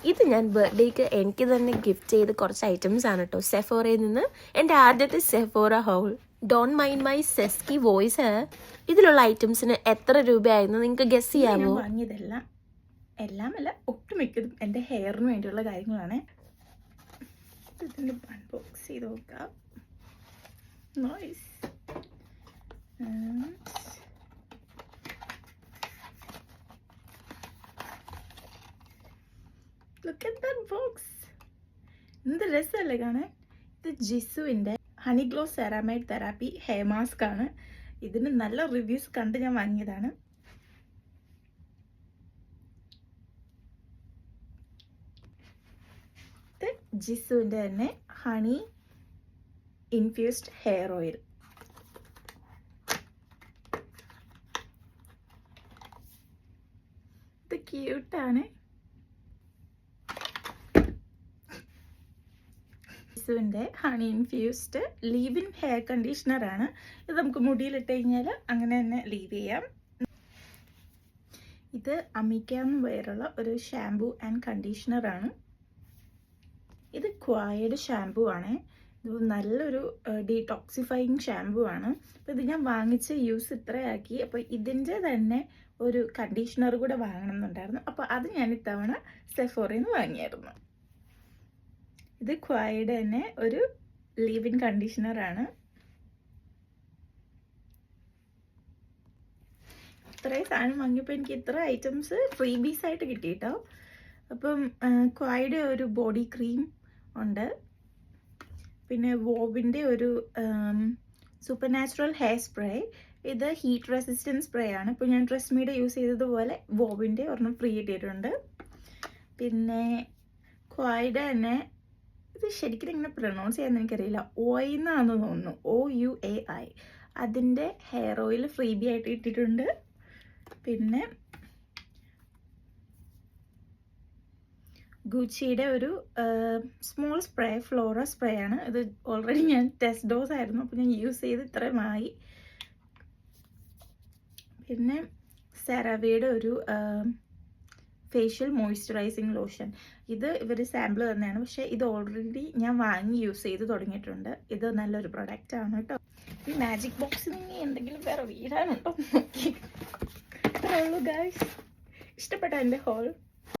ഇത് ഞാൻ ബർത്ത്ഡേക്ക് എനിക്ക് തന്നെ ഗിഫ്റ്റ് ചെയ്ത് കുറച്ച് ഐറ്റംസ് ആണ് കേട്ടോ, സെഫോറയിൽ നിന്ന്. എൻ്റെ ആദ്യത്തെ Sephora haul. Don't mind my sexy voice. ഇതിലുള്ള ഐറ്റംസിന് എത്ര രൂപയായിരുന്നു നിങ്ങൾക്ക് ഗസ് ചെയ്യാമോ? വാങ്ങിയതെല്ലാം എല്ലാമല്ല, ഒട്ടുമിക്കതും എൻ്റെ ഹെയറിന് വേണ്ടിയുള്ള കാര്യങ്ങളാണ്. ഇതിൻ്റെ അൺബോക്സ് ചെയ്ത് നോക്കാം. Nice. Look at that box. എന്ത് രസമല്ലേ കാണാൻ. ഇത് ജിസുവിൻ്റെ honey glow ceramide therapy hair mask ആണ്. ഇതിന് നല്ല റിവ്യൂസ് കണ്ട് ഞാൻ വാങ്ങിയതാണ്. ഇത് ജിസുവിൻ്റെ തന്നെ ഹണി ഇൻഫ്യൂസ്ഡ് ഹെയർ ഓയിൽ. ഇത് ക്യൂട്ടാണ്. ജിസുവിൻ്റെ honey infused leave in hair കണ്ടീഷണറാണ്. ഇത് നമുക്ക് മുടിയിലിട്ട് കഴിഞ്ഞാൽ അങ്ങനെ തന്നെ ലീവ് ചെയ്യാം. ഇത് അമിക്കാന്ന് പേരുള്ള ഒരു ഷാംപൂ ആൻഡ് കണ്ടീഷണറാണ്. ഇത് ക്വായയുടെ ഷാംപൂ ആണ്. ഇത് നല്ലൊരു ഡീടോക്സിഫൈയിങ് ഷാംപൂ ആണ്. അപ്പോൾ ഇത് ഞാൻ വാങ്ങിച്ച് യൂസ് ഇത്രയാക്കി. അപ്പോൾ ഇതിൻ്റെ തന്നെ ഒരു കണ്ടീഷണർ കൂടെ വാങ്ങണം എന്നുണ്ടായിരുന്നു. അപ്പോൾ അത് ഞാൻ ഇത്തവണ സെഫോറയിൽ നിന്ന് വാങ്ങിയായിരുന്നു. ഇത് ക്വായയുടെ തന്നെ ഒരു ലീവ് ഇൻ കണ്ടീഷണറാണ്. ഇത്രയും സാധനം വാങ്ങിയപ്പോൾ എനിക്ക് ഇത്ര ഐറ്റംസ് ഫ്രീ ബീസ് ആയിട്ട് കിട്ടി കേട്ടോ. അപ്പം ക്വായയുടെ ഒരു ബോഡി ക്രീം ഉണ്ട്. പിന്നെ വോവിൻ്റെ ഒരു സൂപ്പർ നാച്ചുറൽ ഹെയർ സ്പ്രേ. ഇത് ഹീറ്റ് റെസിസ്റ്റൻസ് സ്പ്രേ ആണ്. ഇപ്പോൾ ഞാൻ ട്രെസ്മീയുടെ യൂസ് ചെയ്തതുപോലെ വോവിൻ്റെ ഒരെണ്ണം ഫ്രീ ഇട്ടിട്ടുണ്ട്. പിന്നെ ക്വായയുടെ തന്നെ, ഇത് ശരിക്കും ഇങ്ങനെ പ്രൊനൗൺസ് ചെയ്യാൻ എനിക്കറിയില്ല, ഓയിന്നാന്ന് തോന്നുന്നു, OUAI. അതിൻ്റെ ഹെയർ ഓയിൽ ഫ്രീ ബി ആയിട്ട് ഇട്ടിട്ടുണ്ട്. പിന്നെ ഗുച്ചിയുടെ ഒരു സ്മോൾ സ്പ്രേ, ഫ്ലോറ സ്പ്രേ ആണ്. ഇത് ഓൾറെഡി ഞാൻ ടെസ്റ്റ് ഡോസ് ആയിരുന്നു, അപ്പോൾ ഞാൻ യൂസ് ചെയ്ത് ഇത്രയുമായി. പിന്നെ സെറാവയുടെ ഒരു ഫേഷ്യൽ മോയ്സ്ചറൈസിങ് ലോഷൻ. ഇത് ഇവർ സാമ്പിൾ തന്നെയാണ്, പക്ഷേ ഇത് ഓൾറെഡി ഞാൻ വാങ്ങി യൂസ് ചെയ്ത് തുടങ്ങിയിട്ടുണ്ട്. ഇത് നല്ലൊരു പ്രൊഡക്റ്റ് ആണ് കേട്ടോ. ഈ മാജിക് ബോക്സിൽ നിന്ന് എന്തെങ്കിലും വേറെ വീഴാനുണ്ടോ നോക്കി. അത്രേ ഉള്ളൂ ഗൈസ്. ഇഷ്ടപ്പെട്ട എൻ്റെ ഹോൾ.